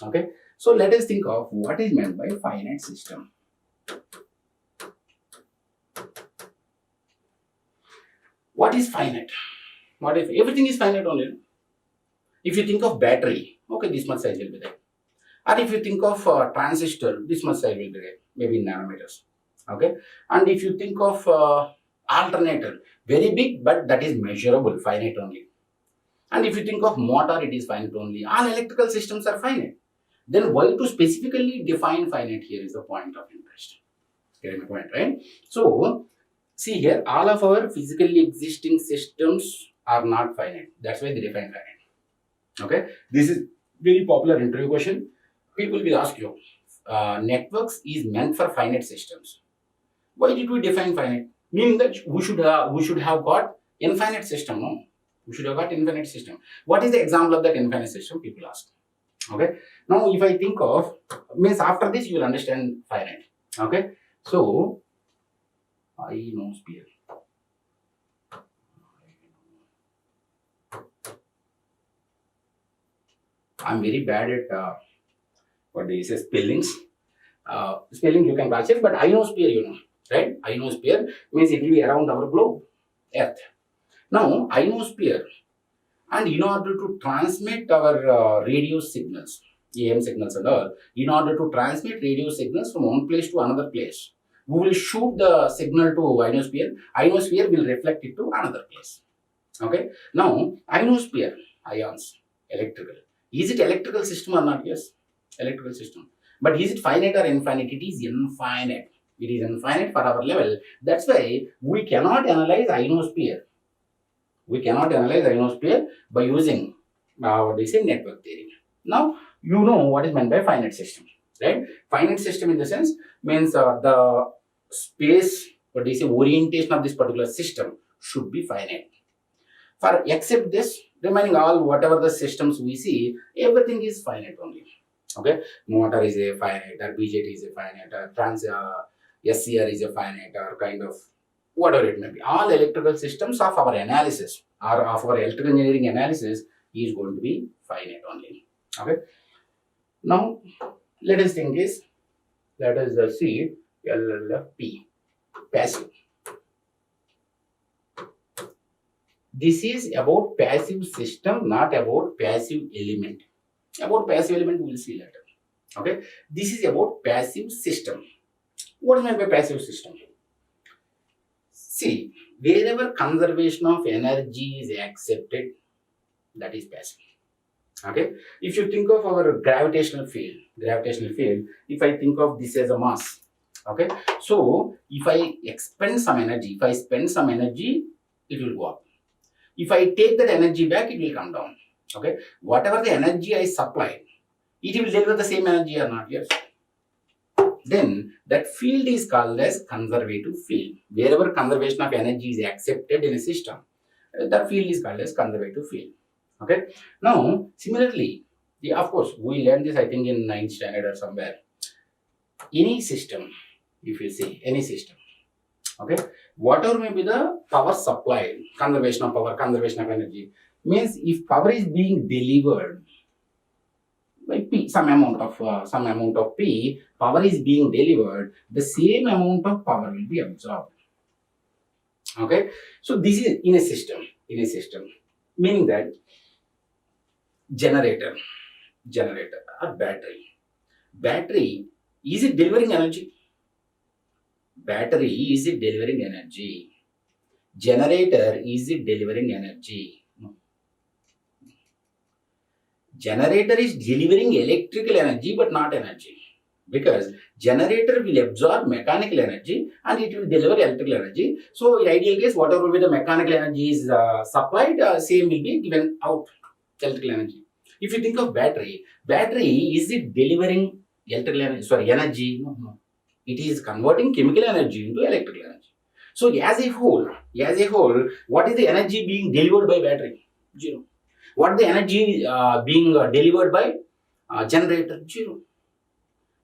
Okay, so let us think of what is meant by finite system. What is finite? What if everything is finite only? If you think of battery, okay, this much size will be there. And if you think of transistor, this much size will be there, maybe in nanometers. Okay, and if you think of alternator, very big, but that is measurable, finite only. And if you think of motor, it is finite only. All electrical systems are finite. Then why to specifically define finite here is the point of interest. Getting the point, right? So, see here, all of our physically existing systems are not finite. That's why they define finite. Okay, this is very popular interview question. People will ask you, networks is meant for finite systems. Why did we define finite? Meaning that we should have got infinite system, no? We should have got infinite system. What is the example of that infinite system? People ask. Okay. Now, if I think of means after this you will understand finite. Okay. So ionosphere. I'm very bad at what do you say spellings. Spelling you can catch it, but ionosphere, right? Ionosphere means it will be around our globe, Earth. Now, ionosphere, and in order to transmit our radio signals, AM signals and all, in order to transmit radio signals from one place to another place, we will shoot the signal to ionosphere. Ionosphere will reflect it to another place. Okay. Now, ionosphere, ions, electrical. Is it electrical system or not? Yes, electrical system. But is it finite or infinite? It is infinite. It is infinite for our level. That's why we cannot analyze ionosphere. We cannot analyze ionosphere by using what they say network theory. Now you know what is meant by finite system, right? Finite system in the sense means the space, what they say, orientation of this particular system should be finite. For except this, remaining all whatever the systems we see, everything is finite only. Okay, motor is a finite, or BJT is a finite, or SCR is a finite, or kind of whatever it may be. All electrical systems of our analysis or of our electrical engineering analysis is going to be finite only. Okay. Now let us think is let us see LLFP passive. This is about passive system, not about passive element. About passive element we will see later. Okay. This is about passive system. What is meant by passive system? See, wherever conservation of energy is accepted, that is passive. Okay. If you think of our gravitational field, if I think of this as a mass, okay. So if I expend some energy, it will go up. If I take that energy back, it will come down. Okay. Whatever the energy I supply, it will deliver the same energy or not? Yes. Then that field is called as conservative field. Wherever conservation of energy is accepted in a system, that field is called as conservative field. Okay. Now, similarly, of course, we learned this I think in 9th standard or somewhere. Any system, if you see any system, okay, whatever may be the power supply, conservation of power, conservation of energy, means if power is being delivered by P, some amount of P, power is being delivered, the same amount of power will be absorbed. Okay, so this is in a system, meaning that generator or battery, is it delivering energy? Battery, is it delivering energy? Generator, is it delivering energy? No. Generator is delivering electrical energy but not energy, because generator will absorb mechanical energy and it will deliver electrical energy. So in ideal case, whatever will be the mechanical energy is supplied, same will be given out, electrical energy. If you think of battery, is it delivering electrical energy? Energy? No. It is converting chemical energy into electrical energy. So as a whole, what is the energy being delivered by battery? Zero. What the energy being delivered by generator? Zero.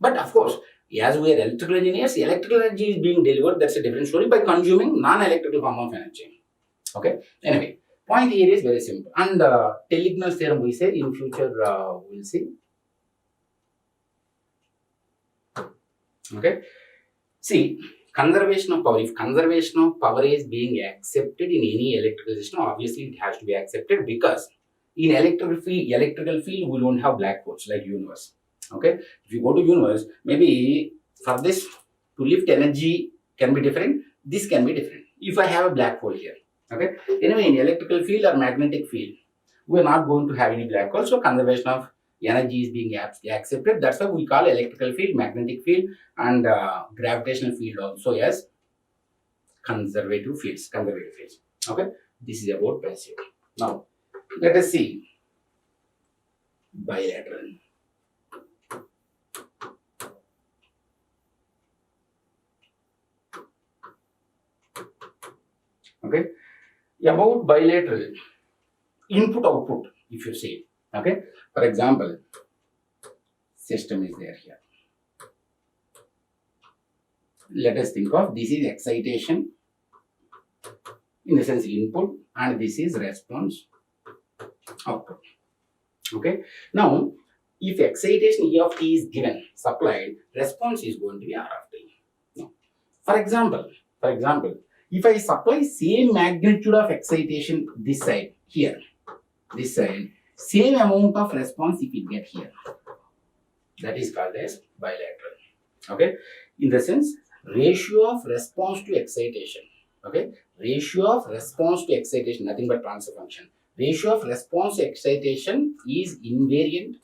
But of course, as we are electrical engineers, electrical energy is being delivered. That's a different story by consuming non-electrical form of energy. Okay. Anyway, point here is very simple. And Telegnell's theorem we say in future we'll see. Okay. See, conservation of power. If conservation of power is being accepted in any electrical system, obviously it has to be accepted because in electrical field, we don't have black holes like universe. Okay. If you go to universe, maybe for this to lift energy can be different. This can be different. If I have a black hole here. Okay. Anyway, in electrical field or magnetic field, we are not going to have any black hole. So conservation of energy is being accepted. That's why we call electrical field, magnetic field, and gravitational field also as conservative fields. Conservative fields. Okay, this is about passive. Now, let us see bilateral. Okay, about bilateral input output. If you say, okay, for example, system is there here. Let us think of this is excitation in the sense input and this is response output. Okay. Now, if excitation E of t is given, supplied, response is going to be R of t. Now, for example, if I supply same magnitude of excitation this side, here, this side, same amount of response if it get here. That is called as bilateral. Okay. In the sense, ratio of response to excitation. Okay. Ratio of response to excitation, nothing but transfer function. Ratio of response to excitation is invariant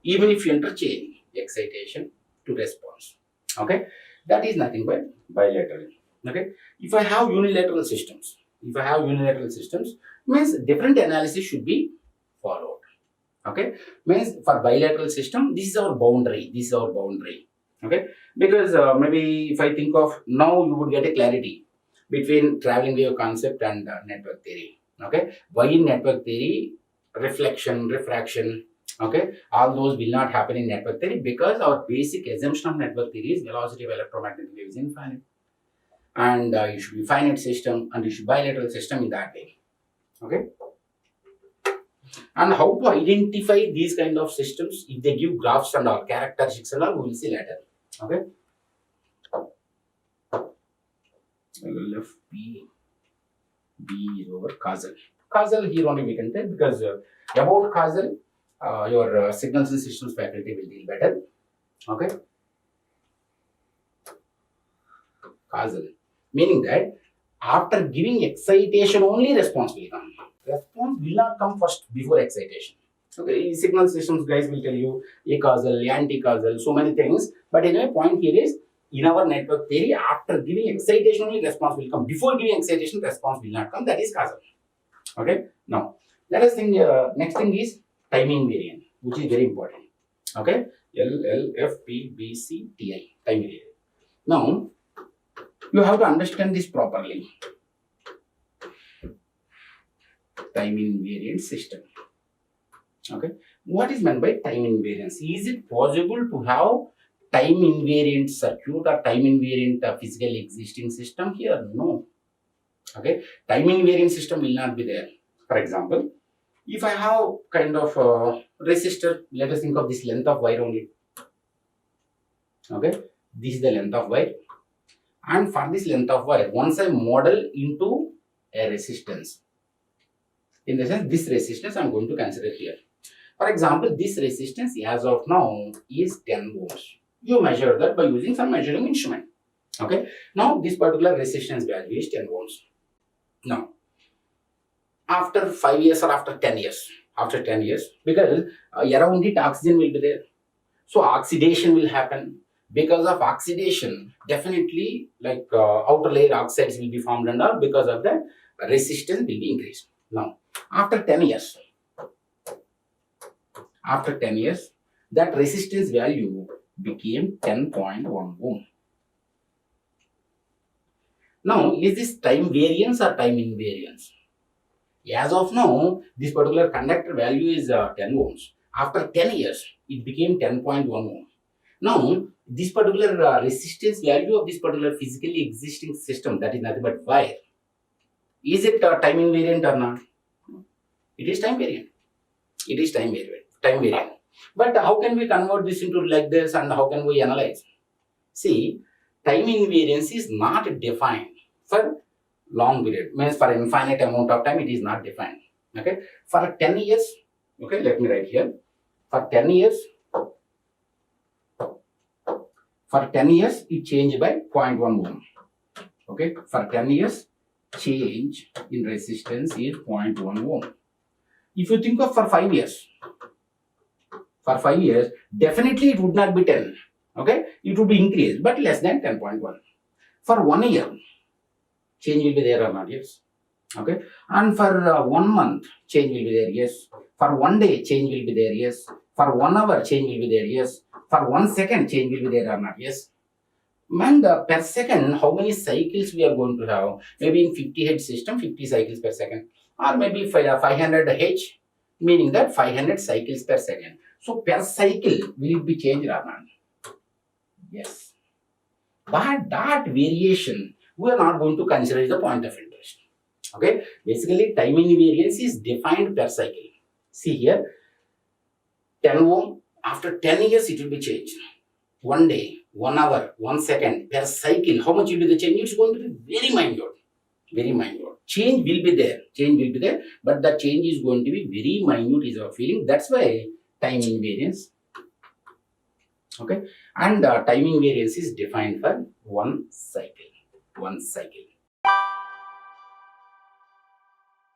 even if you interchange excitation to response. Okay. That is nothing but bilateral. Okay. If I have unilateral systems, means different analysis should be followed. Okay, means for bilateral system, this is our boundary. Okay, because maybe if I think of now, you would get a clarity between traveling wave concept and network theory. Okay, why in network theory, reflection, refraction, okay, all those will not happen in network theory because our basic assumption of network theory is velocity of electromagnetic wave is infinite, and it should be finite system and it should be bilateral system in that way. Okay. And how to identify these kind of systems, if they give graphs and all characteristics and all, we will see later. Okay. Left B is over causal. Causal here only we can take because about causal, your signals and systems faculty will deal better. Okay. Causal, meaning that after giving excitation only response will come. Response will not come first before excitation. Okay, signal systems guys will tell you acausal, anti-causal, so many things. But anyway, point here is in our network theory, after giving excitation only response will come. Before giving excitation, response will not come. That is causal. Okay. Now, let us think. Next thing is time invariant, which is very important. Okay. L, L, F, P, B, C, T, I. Time invariant. Now, you have to understand this properly. Time invariant system. Okay. What is meant by time invariance? Is it possible to have time invariant circuit or time invariant physical existing system here? No. Okay. Time invariant system will not be there. For example, if I have kind of resistor, let us think of this length of wire only. Okay. This is the length of wire. And for this length of wire, once I model into a resistance, in the sense this resistance I am going to consider here. For example, this resistance as of now is 10 ohms. You measure that by using some measuring instrument. Okay. Now this particular resistance value is 10 ohms. Now, after 5 years or after 10 years, because around it oxygen will be there. So oxidation will happen. Because of oxidation, definitely like outer layer oxides will be formed and all, because of that resistance will be increased. Now, after 10 years, that resistance value became 10.1 ohm. Now, is this time variance or time invariance? As of now, this particular conductor value is 10 ohms. After 10 years, it became 10.1 ohm. Now, this particular resistance value of this particular physically existing system, that is nothing but wire, is it time invariant or not? It is time variant. Time variant. But how can we convert this into like this and how can we analyze? See, time invariance is not defined for long period, means for infinite amount of time it is not defined. Okay, for 10 years, okay, let me write here. For 10 years, it changed by 0.1 ohm. Okay, for 10 years, change in resistance is 0.1 ohm. If you think of for 5 years, definitely it would not be 10. Okay, it would be increased, but less than 10.1. For 1 year, change will be there or not? Yes. Okay, and for 1 month, change will be there? Yes. For 1 day, change will be there? Yes. For 1 hour, change will be there? Yes. For 1 second, change will be there or not? Yes. And per second, how many cycles we are going to have? Maybe in 50 Hz system, 50 cycles per second, or maybe 500 H, meaning that 500 cycles per second. So per cycle, will it be changed or not? Yes. But that variation, we are not going to consider the point of interest. Okay. Basically, time invariance is defined per cycle. See here, 10 ohm, after 10 years, it will be changed. 1 day, 1 hour, 1 second per cycle. How much will be the change? It's going to be very minute. Very minute. Change will be there. But the change is going to be very minute is our feeling. That's why time invariance. Okay. And time invariance is defined for 1 cycle. 1 cycle.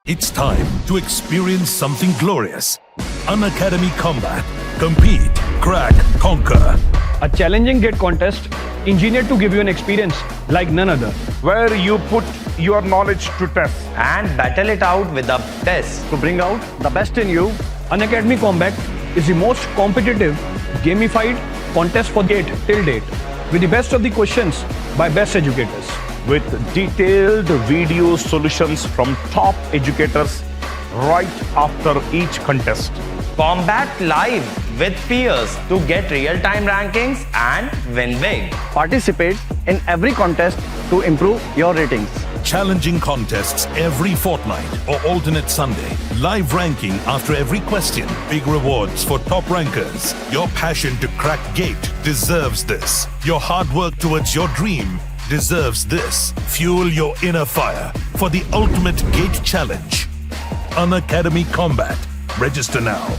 It's time to experience something glorious. Unacademy Combat. Compete, crack, conquer. A challenging gate contest engineered to give you an experience like none other. Where you put your knowledge to test and battle it out with the best. To bring out the best in you, Unacademy Combat is the most competitive, gamified contest for gate till date, with the best of the questions by best educators. with detailed video solutions from top educators right after each contest. Combat live with peers to get real-time rankings and win big. Participate in every contest to improve your ratings. Challenging contests every fortnight or alternate Sunday. Live ranking after every question. Big rewards for top rankers. Your passion to crack gate deserves this. Your hard work towards your dream deserves this. Fuel your inner fire for the ultimate gate challenge. Unacademy Combat. Register now.